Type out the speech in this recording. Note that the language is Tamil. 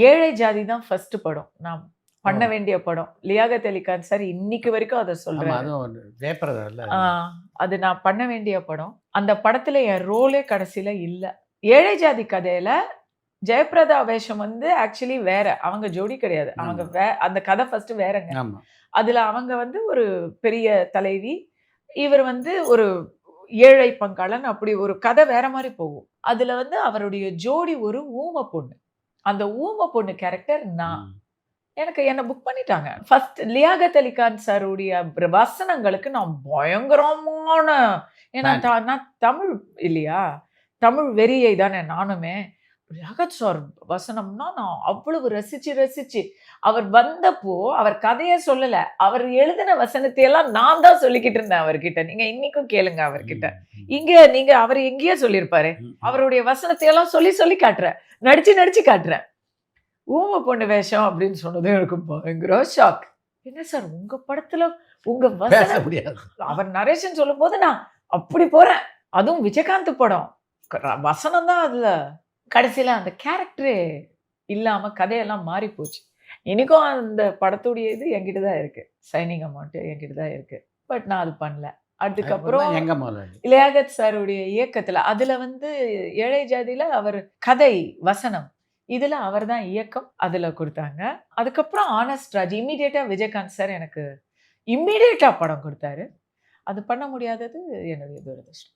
ஏழை ஜாதி தான் ஃபர்ஸ்ட் படம். நான் பண்ண வேண்டிய படம். லியாகத் அலி கான் சார் இன்னைக்கு வரைக்கும் அத ஆமா, சொல்றாரு. அதுவும் ஜெயபிரதா இல்ல? அது நான் பண்ண வேண்டிய படம். அந்த படத்துல என் ரோலே கடைசில இல்ல. ஏழை ஜாதி கதையில ஜெயபிரதா வேஷம் வந்து ஆக்சுவலி வேற. அவங்க ஜோடி கிடையாது. அவங்க அந்த கதை ஃபர்ஸ்ட் வேறங்க. ஆமா. அதுல அவங்க வந்து ஒரு பெரிய தலைவி. இவர் வந்து ஒரு ஏழை பங்காளன். அப்படி ஒரு கதை வேற மாரி போகும். அதுல வந்து அவருடைய ஜோடி ஒரு ஊம பொண்ணு. அந்த ஊம பொண்ணு கேரக்டர் நான். எனக்கு என்ன புக் பண்ணிட்டாங்க. ஃபர்ஸ்ட் லியாகத் அலி கான் சாருடைய வசனங்களுக்கு நான் பயங்கரமான ஏன்னா நான் தமிழ் இல்லையா? தமிழ் வெறியை தானே நானுமே. லியாகத் சார் வசனம்னா நான் அவ்வளவு ரசிச்சு அவர் வந்தப்போ அவர் கதையே சொல்லல. அவர் எழுதின வசனத்தை எல்லாம் நான் தான் சொல்லிக்கிட்டு இருந்தேன் அவர்கிட்ட. நீங்க இன்னைக்கும் கேளுங்க அவர்கிட்ட. இங்க நீங்க அவர் எங்கேயோ சொல்லியிருப்பாரு. அவருடைய வசனத்தை எல்லாம் சொல்லி காட்டுறேன். நடிச்சு காட்டுறேன். ஊம பொண்ணு வேஷம் அப்படின்னு சொன்னது எனக்கு பயங்கர ஷாக். என்ன சார் உங்க படத்துல உங்க வசனம் அவர் நரேஷன் சொல்லும் போது நான் அப்படி போறேன். அதுவும் விஜயகாந்த் படம். வசனம் தான் அதுல. கடைசியில அந்த கேரக்டரே இல்லாம கதையெல்லாம் மாறி போச்சு. இன்னைக்கும் அந்த படத்துடைய இது என்கிட்ட தான் இருக்கு. சைனிங் அமௌண்ட் என்கிட்ட தான் இருக்கு. பட் நான் அது பண்ணல. அதுக்கப்புறம் லியாகத் சாருடைய இயக்கத்துல அதுல வந்து ஏழை ஜாதியில அவர் கதை வசனம் இதுல அவர் தான் இயக்கம் அதுல கொடுத்தாங்க. அதுக்கப்புறம் ஆனஸ்ட் ராஜ் இம்மீடியட்டா விஜயகாந்த் சார் எனக்கு இம்மீடியட்டா படம் கொடுத்தாரு. அது பண்ண முடியாதது என்னுடைய துரதிர்ஷ்டம்.